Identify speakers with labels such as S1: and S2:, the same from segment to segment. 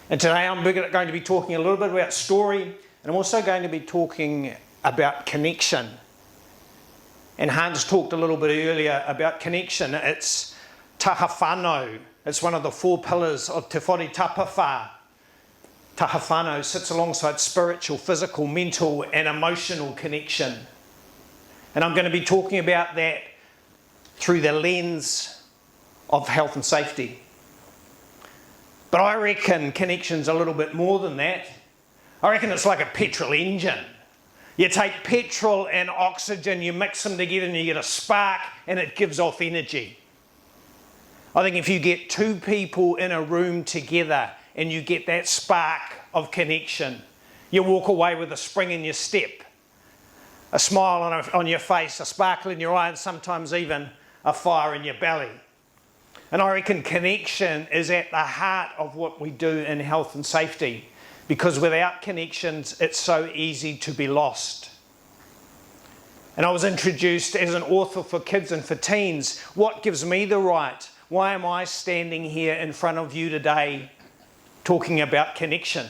S1: And today I'm going to be talking a little bit about story, and I'm also going to be talking about connection. And Hans talked a little bit earlier about connection. It's taha whānau. It's one of the 4 pillars of Te Whare Tapawhā. Taha whānau sits alongside spiritual, physical, mental and emotional connection. And I'm going to be talking about that through the lens of health and safety. But I reckon connection's a little bit more than that. I reckon it's like a petrol engine. You take petrol and oxygen, you mix them together and you get a spark and it gives off energy. I think if you get 2 people in a room together and you get that spark of connection, you walk away with a spring in your step, a smile on your face, a sparkle in your eye, and sometimes even a fire in your belly. And I reckon connection is at the heart of what we do in health and safety, because without connections, it's so easy to be lost. And I was introduced as an author for kids and for teens. What gives me the right? Why am I standing here in front of you today talking about connection?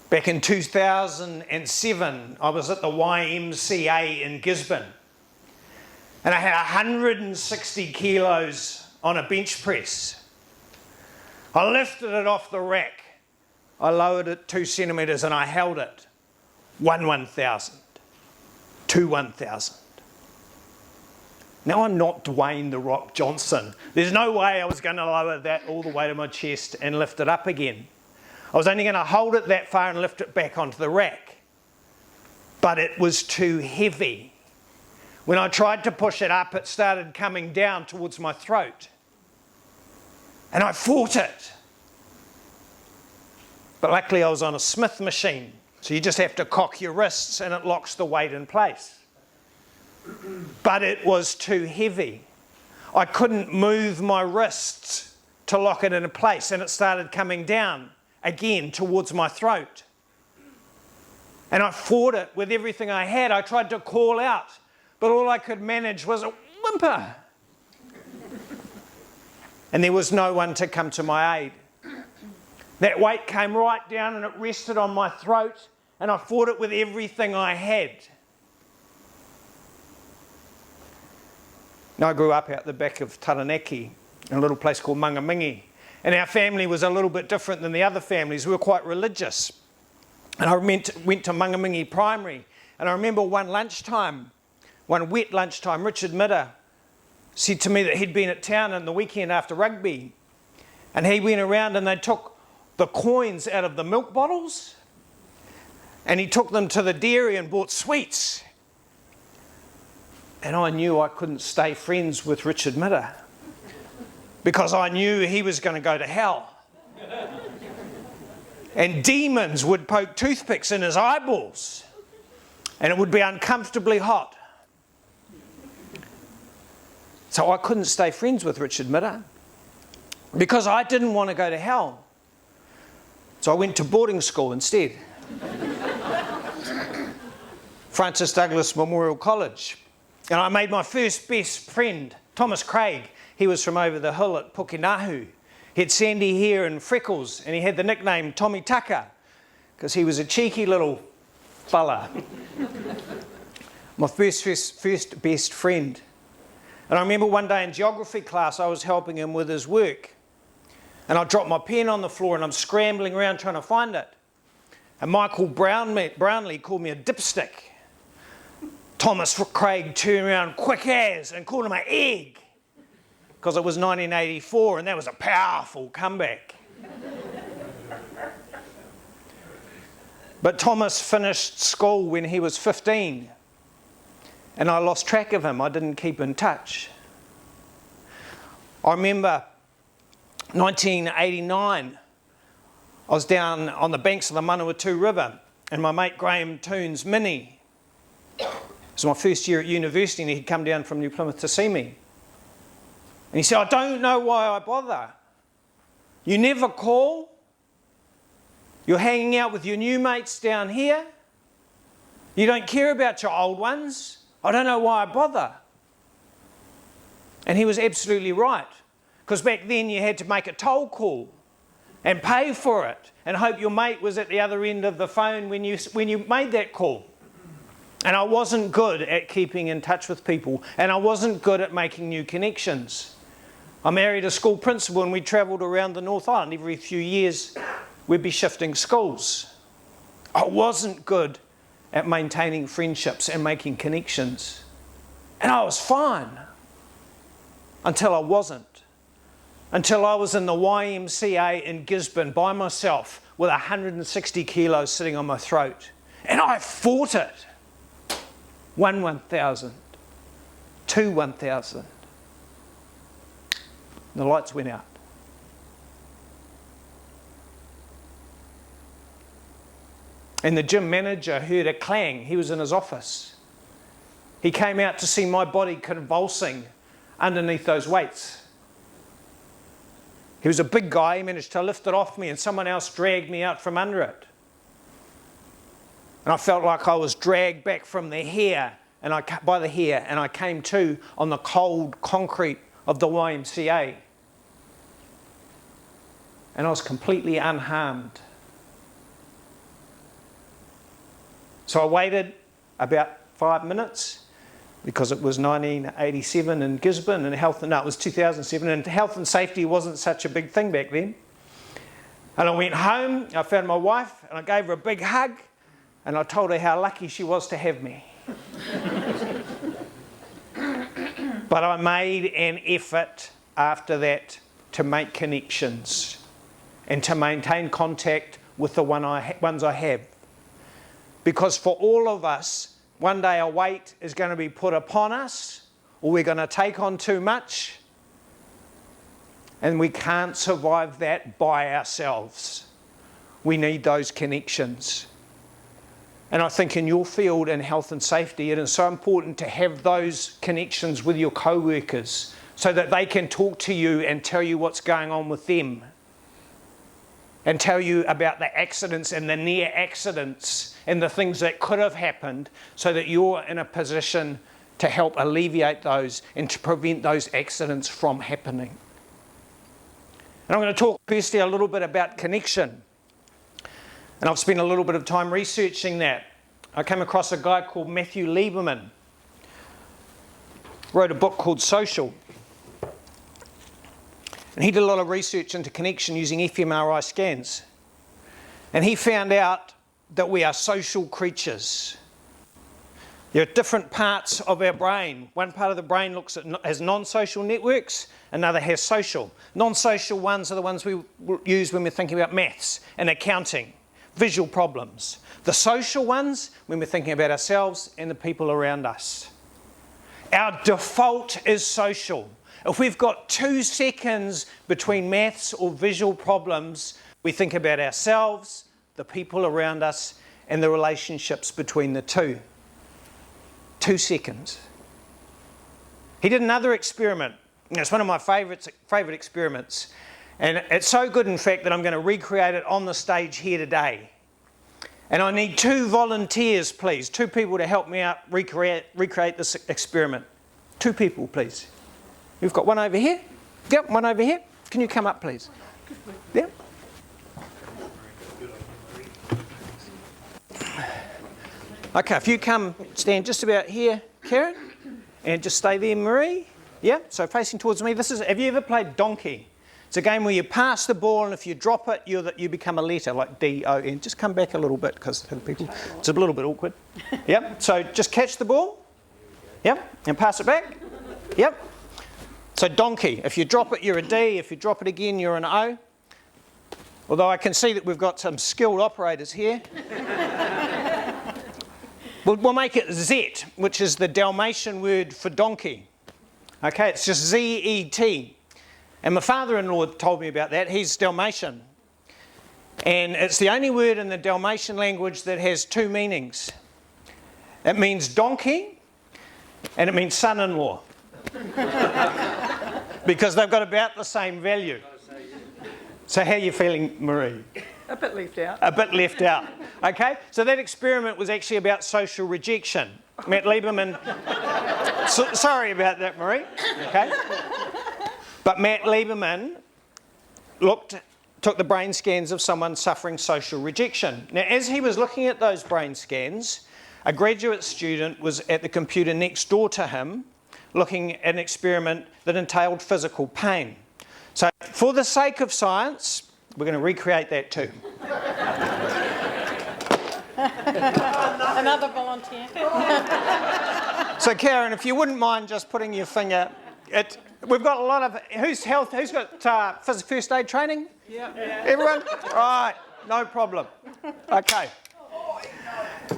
S1: Back in 2007, I was at the YMCA in Gisborne. And I had 160 kilos on a bench press. I lifted it off the rack. I lowered it 2 centimetres and I held it. 1,000. 1,000. Now I'm not Dwayne "The Rock" Johnson. There's no way I was going to lower that all the way to my chest and lift it up again. I was only going to hold it that far and lift it back onto the rack. But it was too heavy. When I tried to push it up, it started coming down towards my throat. And I fought it. But luckily I was on a Smith machine, so you just have to cock your wrists and it locks the weight in place. But it was too heavy. I couldn't move my wrists to lock it into place, and it started coming down again towards my throat. And I fought it with everything I had. I tried to call out, but all I could manage was a whimper. And there was no one to come to my aid. That weight came right down and it rested on my throat, and I fought it with everything I had. Now, I grew up out the back of Taranaki, in a little place called Mangamingi. And our family was a little bit different than the other families. We were quite religious. And I went to Mangamingi Primary. And I remember one wet lunchtime, Richard Midder said to me that he'd been at town on the weekend after rugby. And he went around and they took the coins out of the milk bottles. And he took them to the dairy and bought sweets. And I knew I couldn't stay friends with Richard Midder, because I knew he was going to go to hell. And demons would poke toothpicks in his eyeballs, and it would be uncomfortably hot. So I couldn't stay friends with Richard Midder, because I didn't want to go to hell. So I went to boarding school instead. Francis Douglas Memorial College. And I made my first best friend, Thomas Craig. He was from over the hill at Pukinahu. He had sandy hair and freckles, and he had the nickname Tommy Tucker, because he was a cheeky little fella. My first best friend. And I remember one day in geography class, I was helping him with his work. And I dropped my pen on the floor and I'm scrambling around trying to find it. And Michael Brownlee called me a dipstick. Thomas Craig turned around quick as and called him an egg, because it was 1984 and that was a powerful comeback. But Thomas finished school when he was 15 and I lost track of him. I didn't keep in touch. I remember 1989, I was down on the banks of the Manawatu River, and my mate Graham Toon's Mini, it was my first year at university, and he'd come down from New Plymouth to see me. And he said, "I don't know why I bother. You never call. You're hanging out with your new mates down here. You don't care about your old ones. I don't know why I bother." And he was absolutely right, Because back then you had to make a toll call and pay for it and hope your mate was at the other end of the phone when you made that call. And I wasn't good at keeping in touch with people, and I wasn't good at making new connections. I married a school principal and we travelled around the North Island. Every few years we'd be shifting schools. I wasn't good at maintaining friendships and making connections. And I was fine until I wasn't. Until I was in the YMCA in Gisborne by myself with 160 kilos sitting on my throat. And I fought it. 1,000. 1,000. The lights went out. And the gym manager heard a clang. He was in his office. He came out to see my body convulsing underneath those weights. He was a big guy. He managed to lift it off me and someone else dragged me out from under it. And I felt like I was dragged back from the hair, by the hair, and I came to on the cold concrete of the YMCA. And I was completely unharmed. So I waited about 5 minutes because it was 1987 in Gisborne and it was 2007 and health and safety wasn't such a big thing back then. And I went home, I found my wife and I gave her a big hug and I told her how lucky she was to have me. But I made an effort after that to make connections and to maintain contact with the ones I have. Because for all of us, one day a weight is going to be put upon us, or we're going to take on too much, and we can't survive that by ourselves. We need those connections. And I think in your field in health and safety, it is so important to have those connections with your co-workers so that they can talk to you and tell you what's going on with them. And tell you about the accidents and the near accidents and the things that could have happened so that you're in a position to help alleviate those and to prevent those accidents from happening. And I'm going to talk firstly a little bit about connection. And I've spent a little bit of time researching that. I came across a guy called Matthew Lieberman. Wrote a book called Social. And he did a lot of research into connection using fMRI scans. And he found out that we are social creatures. There are different parts of our brain. One part of the brain has non-social networks, another has social. Non-social ones are the ones we use when we're thinking about maths and accounting, visual problems. The social ones, when we're thinking about ourselves and the people around us. Our default is social. If we've got 2 seconds between maths or visual problems, we think about ourselves, the people around us, and the relationships between the two. 2 seconds. He did another experiment. It's one of my favourite experiments. And it's so good, in fact, that I'm going to recreate it on the stage here today. And I need 2 volunteers, please. 2 people to help me out recreate this experiment. 2 people, please. We've got one over here. Yep, one over here. Can you come up, please? Yep. Okay, if you come stand just about here, Karen, and just stay there, Marie. Yeah, so facing towards me. Have you ever played Donkey? It's a game where you pass the ball, and if you drop it, you become a letter, like D-O-N. Just come back a little bit, because it's a little bit awkward. Yep, so just catch the ball. Yep, and pass it back. Yep. So Donkey, if you drop it, you're a D. If you drop it again, you're an O. Although I can see that we've got some skilled operators here. We'll make it Z, which is the Dalmatian word for donkey. Okay, it's just Z-E-T. And my father-in-law told me about that. He's Dalmatian. And it's the only word in the Dalmatian language that has 2 meanings. It means donkey and it means son-in-law. Because they've got about the same value. So how are you feeling, Marie?
S2: A bit left out.
S1: A bit left out. Okay, so that experiment was actually about social rejection. Matt Lieberman, sorry about that, Marie. Okay. But Matt Lieberman took the brain scans of someone suffering social rejection. Now, as he was looking at those brain scans, a graduate student was at the computer next door to him looking at an experiment that entailed physical pain. So, for the sake of science, we're going to recreate that too.
S2: Another volunteer.
S1: So, Karen, if you wouldn't mind just putting your finger... We've got a lot of... Who's got first aid training?
S2: Yeah.
S1: Everyone? Right, no problem. Okay.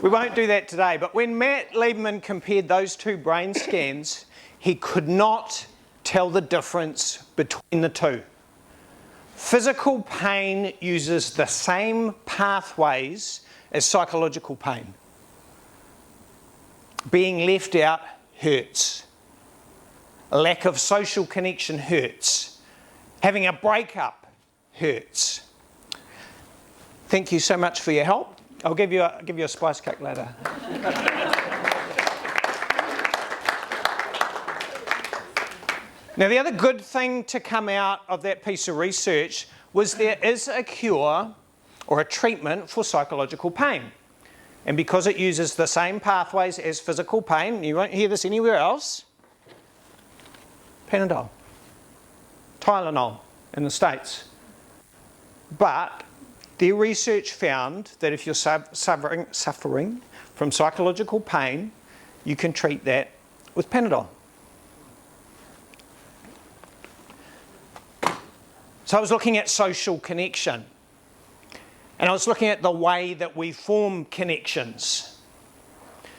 S1: We won't do that today, but when Matt Lieberman compared those two brain scans, he could not tell the difference between the two. Physical pain uses the same pathways as psychological pain. Being left out hurts. A lack of social connection hurts. Having a breakup hurts. Thank you so much for your help. I'll give you a spice cake later. Now, the other good thing to come out of that piece of research was there is a cure or a treatment for psychological pain. And because it uses the same pathways as physical pain, you won't hear this anywhere else, Panadol, Tylenol in the States. But their research found that if you're suffering from psychological pain, you can treat that with Panadol. So I was looking at social connection. And I was looking at the way that we form connections.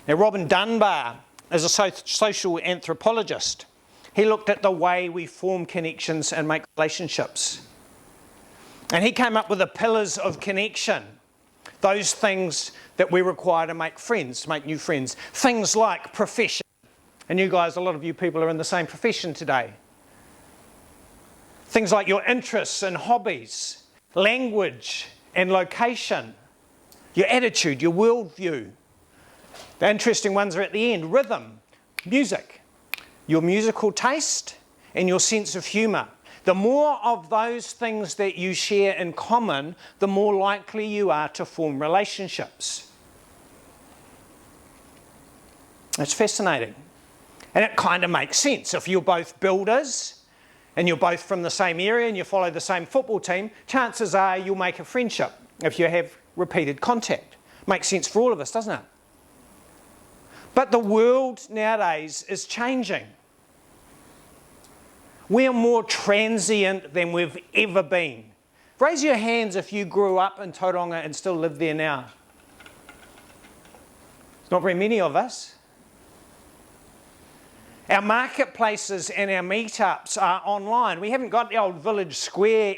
S1: Now, Robin Dunbar is a social anthropologist. He looked at the way we form connections and make relationships. And he came up with the pillars of connection. Those things that we require to make friends, to make new friends. Things like profession. And you guys, a lot of you people are in the same profession today. Things like your interests and hobbies. Language and location. Your attitude, your worldview. The interesting ones are at the end. Rhythm, music. Your musical taste and your sense of humour. The more of those things that you share in common, the more likely you are to form relationships. It's fascinating. And it kind of makes sense. If you're both builders and you're both from the same area and you follow the same football team, chances are you'll make a friendship if you have repeated contact. Makes sense for all of us, doesn't it? But the world nowadays is changing. We are more transient than we've ever been. Raise your hands if you grew up in Tauranga and still live there now. It's not very many of us. Our marketplaces and our meetups are online. We haven't got the old village square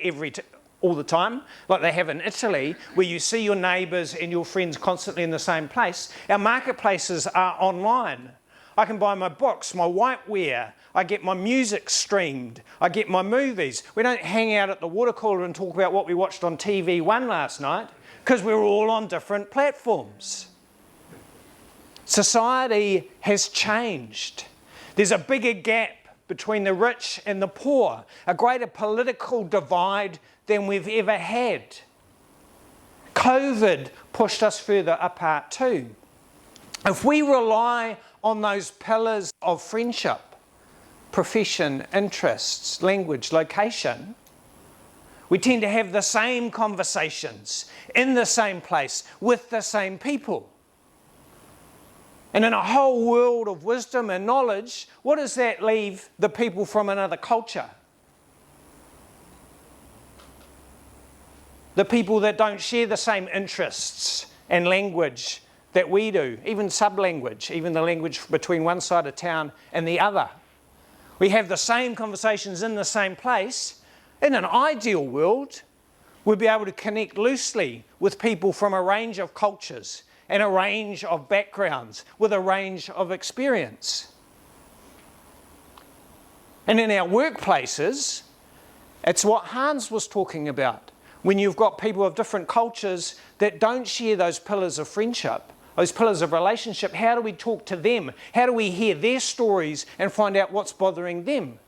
S1: all the time, like they have in Italy, where you see your neighbours and your friends constantly in the same place. Our marketplaces are online. I can buy my books, my whiteware, I get my music streamed, I get my movies. We don't hang out at the water cooler and talk about what we watched on TV1 last night, because we're all on different platforms. Society has changed. There's a bigger gap between the rich and the poor, a greater political divide than we've ever had. COVID pushed us further apart too. If we rely on those pillars of friendship, profession, interests, language, location, we tend to have the same conversations in the same place with the same people. And in a whole world of wisdom and knowledge, what does that leave the people from another culture? The people that don't share the same interests and language that we do, even sub-language, even the language between one side of town and the other. We have the same conversations in the same place. In an ideal world, we'd be able to connect loosely with people from a range of cultures and a range of backgrounds with a range of experience. And in our workplaces, it's what Hans was talking about. When you've got people of different cultures that don't share those pillars of friendship, those pillars of relationship, how do we talk to them? How do we hear their stories and find out what's bothering them?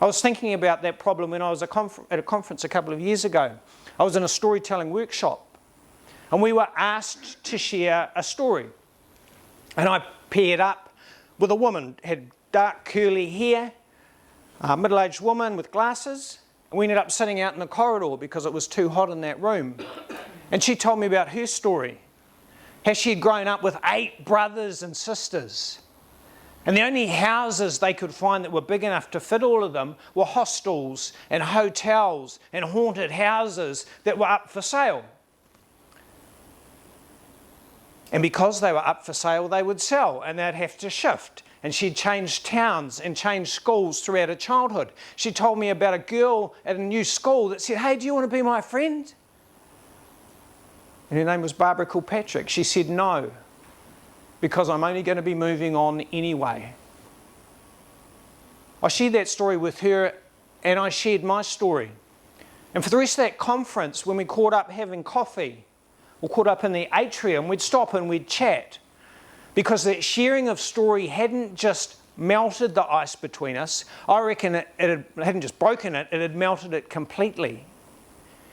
S1: I was thinking about that problem when I was at a conference a couple of years ago. I was in a storytelling workshop and we were asked to share a story. And I paired up with a woman, had dark curly hair, a middle-aged woman with glasses. And we ended up sitting out in the corridor because it was too hot in that room. And she told me about her story, how she had grown up with 8 brothers and sisters. And the only houses they could find that were big enough to fit all of them were hostels and hotels and haunted houses that were up for sale. And because they were up for sale, they would sell and they'd have to shift. And she'd changed towns and changed schools throughout her childhood. She told me about a girl at a new school that said, "Hey, do you want to be my friend?" And her name was Barbara Kilpatrick. She said, "No, because I'm only going to be moving on anyway." I shared that story with her and I shared my story. And for the rest of that conference, when we caught up having coffee or caught up in the atrium, we'd stop and we'd chat. Because that sharing of story hadn't just melted the ice between us. I reckon it hadn't just broken it, it had melted it completely.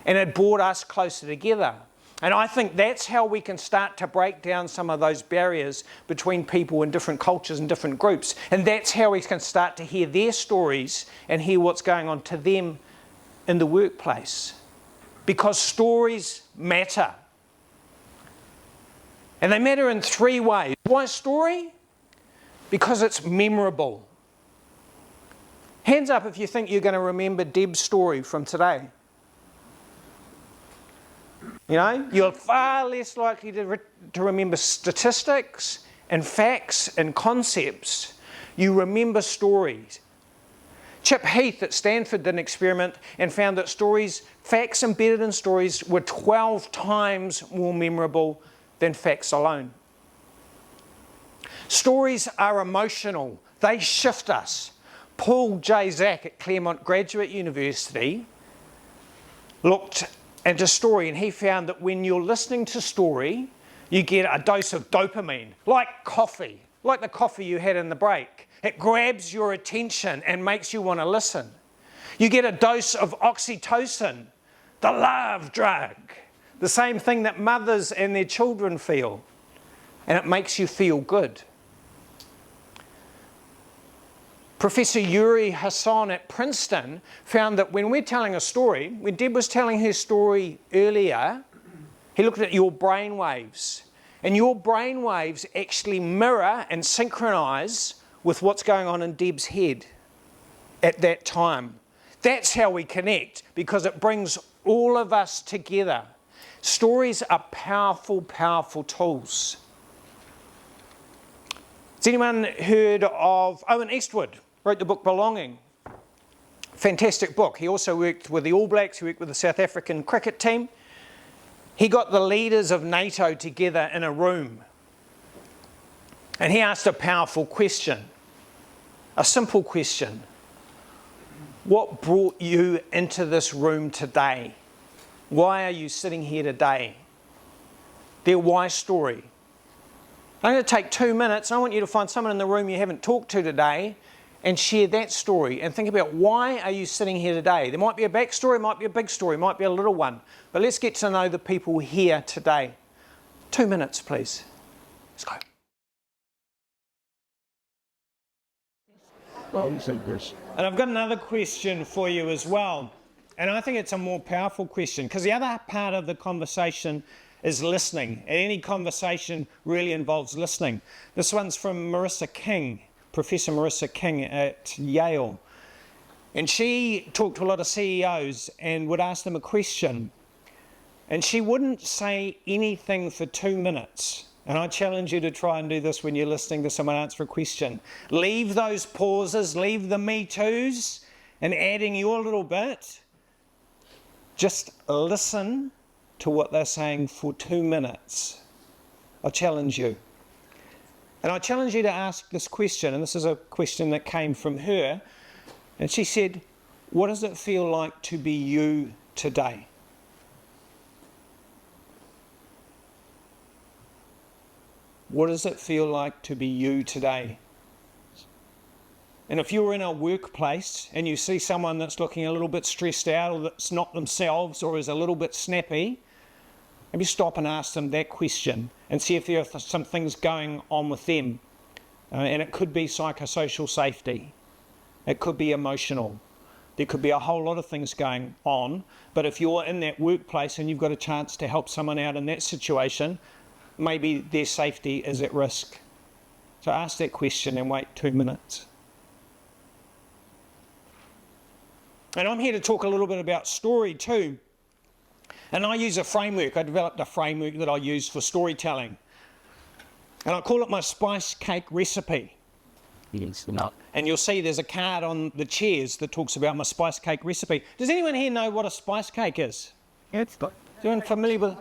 S1: And it brought us closer together. And I think that's how we can start to break down some of those barriers between people in different cultures and different groups. And that's how we can start to hear their stories and hear what's going on to them in the workplace. Because stories matter. And they matter in 3 ways. Why story? Because it's memorable. Hands up if you think you're going to remember Deb's story from today. You know, you're far less likely to remember statistics and facts and concepts. You remember stories. Chip Heath at Stanford did an experiment and found that facts embedded in stories were 12 times more memorable than facts alone. Stories are emotional. They shift us. Paul J. Zak at Claremont Graduate University looked at a story and he found that when you're listening to story, you get a dose of dopamine, like coffee, like the coffee you had in the break. It grabs your attention and makes you want to listen. You get a dose of oxytocin, the love drug, the same thing that mothers and their children feel, and it makes you feel good. Professor Yuri Hassan at Princeton found that when we're telling a story, when Deb was telling her story earlier, he looked at your brain waves. And your brain waves actually mirror and synchronise with what's going on in Deb's head at that time. That's how we connect, because it brings all of us together. Stories are powerful, powerful tools. Has anyone heard of Owen Eastwood? Wrote the book Belonging. Fantastic book. He also worked with the All Blacks, he worked with the South African cricket team. He got the leaders of NATO together in a room. And he asked a powerful question, a simple question. What brought you into this room today? Why are you sitting here today? Their why story. I'm going to take 2 minutes. I want you to find someone in the room you haven't talked to today and share that story and think about why are you sitting here today. There might be a backstory, might be a big story, might be a little one. But let's get to know the people here today. 2 minutes, please. Let's go. And I've got another question for you as well. And I think it's a more powerful question because the other part of the conversation is listening. And any conversation really involves listening. This one's from Marissa King, Professor Marissa King at Yale. And she talked to a lot of CEOs and would ask them a question. And she wouldn't say anything for 2 minutes. And I challenge you to try and do this when you're listening to someone answer a question. Leave those pauses, leave the me toos, and adding your little bit. Just listen to what they're saying for 2 minutes. I challenge you. And I challenge you to ask this question, and this is a question that came from her. And she said, what does it feel like to be you today? What does it feel like to be you today? And if you're in a workplace and you see someone that's looking a little bit stressed out or that's not themselves or is a little bit snappy, maybe stop and ask them that question and see if there are some things going on with them. And it could be psychosocial safety. It could be emotional. There could be a whole lot of things going on. But if you're in that workplace and you've got a chance to help someone out in that situation, maybe their safety is at risk. So ask that question and wait 2 minutes. And I'm here to talk a little bit about story too. And I use a framework. I developed a framework that I use for storytelling. And I call it my spice cake recipe.
S2: Yes.
S1: And you'll see there's a card on the chairs that talks about my spice cake recipe. Does anyone here know what a spice cake is?
S2: It's got.
S1: Is anyone familiar with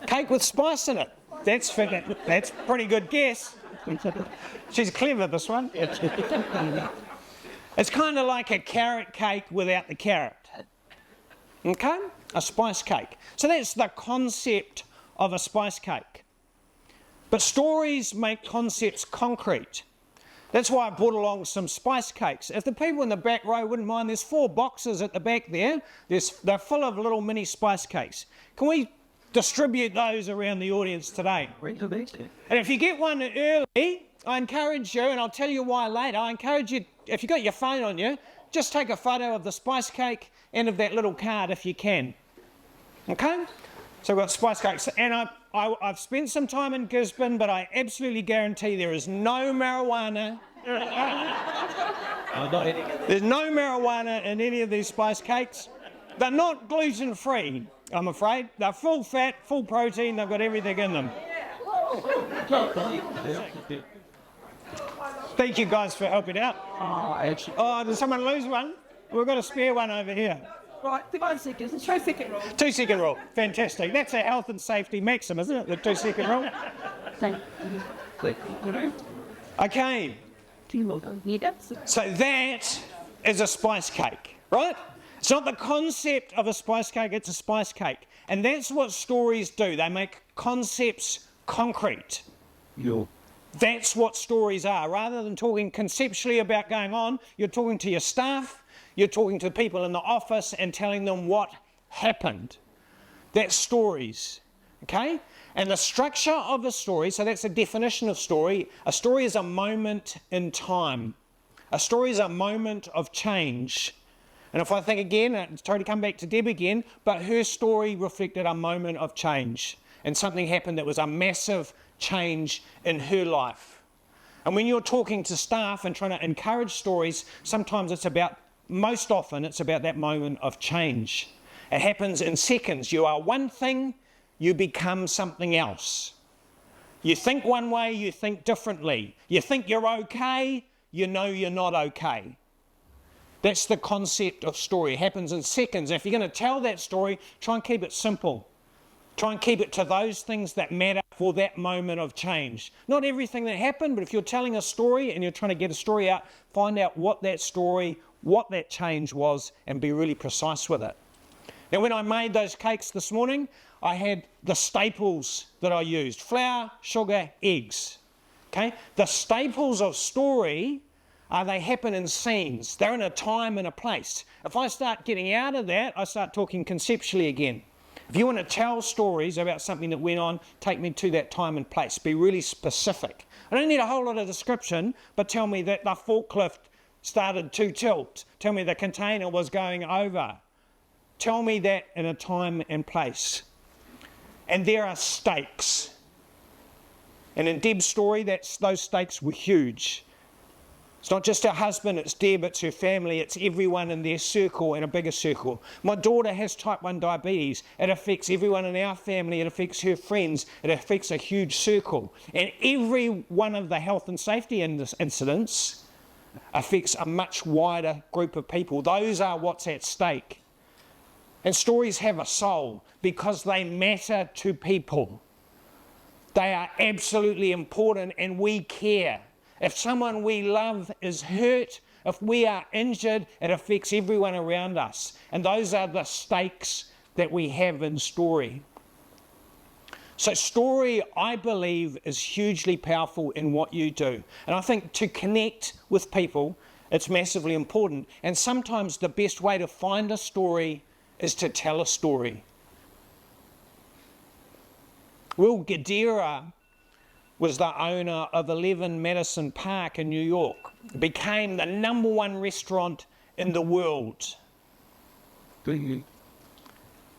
S1: cake with spice in it? That's a pretty good guess. She's clever, this one. It's kind of like a carrot cake without the carrot. Okay? A spice cake. So that's the concept of a spice cake. But stories make concepts concrete. That's why I brought along some spice cakes. If the people in the back row wouldn't mind, there's 4 boxes at the back there. They're full of little mini spice cakes. Can we distribute those around the audience today? And if you get one early, I encourage you, and I'll tell you why later, I encourage you, if you've got your phone on you, just take a photo of the spice cake and of that little card if you can. Okay? So we've got spice cakes. And I've spent some time in Gisborne, but I absolutely guarantee there is no marijuana. There's no marijuana in any of these spice cakes. They're not gluten-free, I'm afraid. They're full fat, full protein, they've got everything in them. Thank you guys for helping out. Oh, did someone lose one? We've got a spare one over here.
S3: Right, 1 second. 2 second rule.
S1: 2 second rule. Fantastic. That's a health and safety maxim, isn't it? The 2 second rule. Okay. So that is a spice cake, right? It's not the concept of a spice cake, it's a spice cake. And that's what stories do. They make concepts concrete. That's what stories are. Rather than talking conceptually about going on, you're talking to your staff, you're talking to people in the office and telling them what happened. That's stories, okay? And the structure of a story, so that's a definition of story. A story is a moment in time. A story is a moment of change. And if I think again, it's trying to come back to Deb again, but her story reflected a moment of change. And something happened that was a massive change in her life. And when you're talking to staff and trying to encourage stories, sometimes most often it's about that moment of change. It happens in seconds. You are one thing, you become something else. You think one way, you think differently. You think you're okay, you know you're not okay. That's the concept of story. It happens in seconds. If you're going to tell that story, try and keep it simple. Try and keep it to those things that matter for that moment of change. Not everything that happened, but if you're telling a story and you're trying to get a story out, find out what that story, what that change was, and be really precise with it. Now, when I made those cakes this morning, I had the staples that I used: flour, sugar, eggs. Okay? The staples of story they happen in scenes. They're in a time and a place. If I start getting out of that, I start talking conceptually again. If you want to tell stories about something that went on, take me to that time and place. Be really specific. I don't need a whole lot of description, but tell me that the forklift started to tilt. Tell me the container was going over. Tell me that in a time and place. And there are stakes. And in Deb's story, those stakes were huge. It's not just her husband, it's Deb, it's her family, it's everyone in their circle and a bigger circle. My daughter has type 1 diabetes. It affects everyone in our family, it affects her friends, it affects a huge circle. And every one of the health and safety incidents affects a much wider group of people. Those are what's at stake. And stories have a soul because they matter to people. They are absolutely important and we care. If someone we love is hurt, if we are injured, it affects everyone around us. And those are the stakes that we have in story. So story, I believe, is hugely powerful in what you do. And I think to connect with people, It's massively important. And sometimes the best way to find a story is to tell a story. Will Gadara was the owner of 11 Madison Park in New York. It became the #1 restaurant in the world. And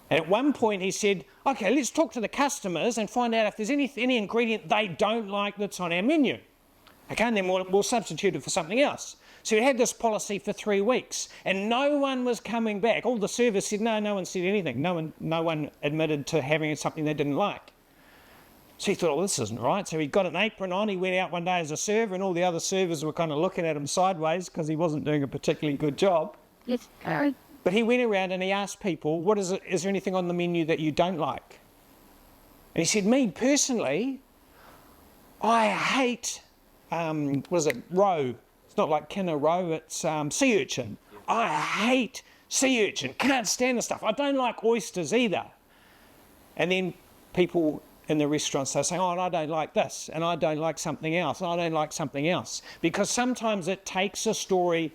S1: at one point he said, okay, let's talk to the customers and find out if there's any ingredient they don't like that's on our menu. Okay, and then we'll substitute it for something else. So he had this policy for 3 weeks and no one was coming back. All the servers said no one said anything. No one admitted to having something they didn't like. So he thought, well, this isn't right. So he got an apron on, he went out one day as a server and all the other servers were kind of looking at him sideways because he wasn't doing a particularly good job.
S3: Yes,
S1: But he went around and he asked people, is there anything on the menu that you don't like? And he said, me personally, I hate, roe? It's not like kina roe, it's sea urchin. I hate sea urchin, can't stand the stuff. I don't like oysters either. And then people in the restaurants, they're saying, and I don't like this, and I don't like something else, and I don't like something else. Because sometimes it takes a story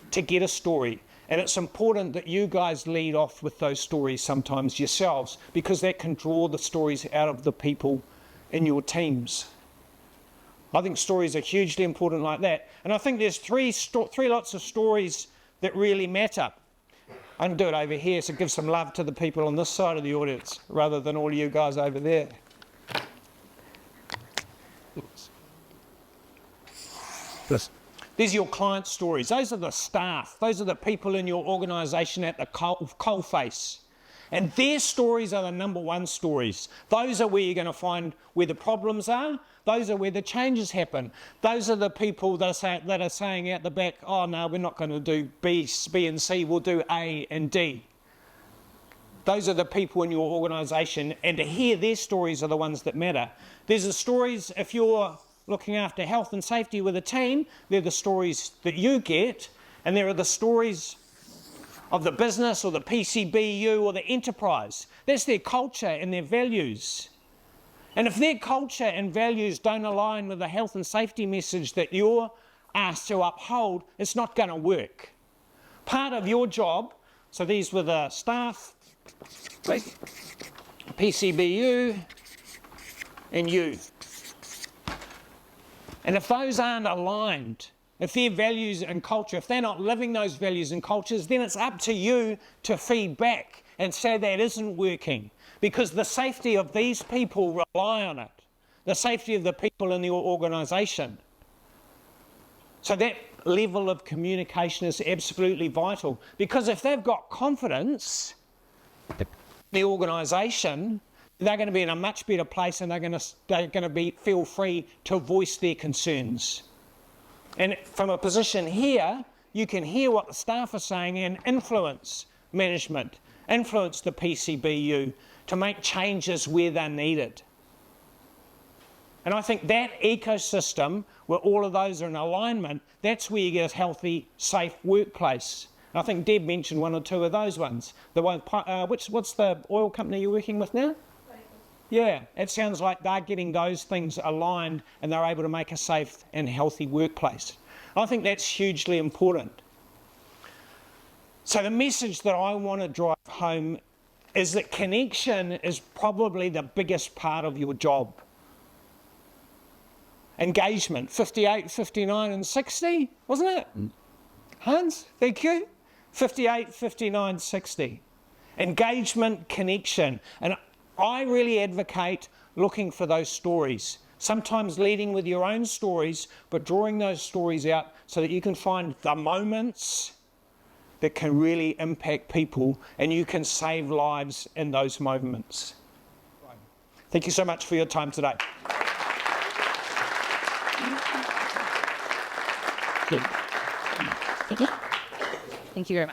S1: to get a story. And it's important that you guys lead off with those stories sometimes yourselves, because that can draw the stories out of the people in your teams. I think stories are hugely important like that. And I think there's three lots of stories that really matter. I'm going to do it over here, so give some love to the people on this side of the audience, rather than all you guys over there. These are your client stories. Those are the staff. Those are the people in your organisation at the coalface. And their stories are the #1 stories. Those are where you're going to find where the problems are. Those are where the changes happen. Those are the people that are saying out the back, oh no, we're not going to do B and C, we'll do A and D. Those are the people in your organisation, and to hear their stories are the ones that matter. There's the stories, if you're looking after health and safety with a team, they're the stories that you get, and there are the stories of the business or the PCBU or the enterprise. That's their culture and their values. And if their culture and values don't align with the health and safety message that you're asked to uphold, it's not going to work. Part of your job, so these were the staff, PCBU, and you. And if those aren't aligned, if their values and culture, if they're not living those values and cultures, then it's up to you to feed back and say that isn't working, because the safety of these people rely on it, the safety of the people in your organisation. So that level of communication is absolutely vital, because if they've got confidence in the organisation, they're going to be in a much better place, and they're going to feel free to voice their concerns. And from a position here, you can hear what the staff are saying and influence management, influence the PCBU to make changes where they're needed. And I think that ecosystem, where all of those are in alignment, that's where you get a healthy, safe workplace. And I think Deb mentioned one or two of those ones. The one, what's the oil company you're working with now? Yeah, it sounds like they're getting those things aligned and they're able to make a safe and healthy workplace. I think that's hugely important. So the message that I want to drive home is that connection is probably the biggest part of your job. Engagement, 58, 59 and 60, wasn't it? Hans, thank you. 58, 59, 60. Engagement, connection. And I really advocate looking for those stories, sometimes leading with your own stories, but drawing those stories out so that you can find the moments that can really impact people and you can save lives in those moments. Thank you so much for your time today.
S3: Thank you very much.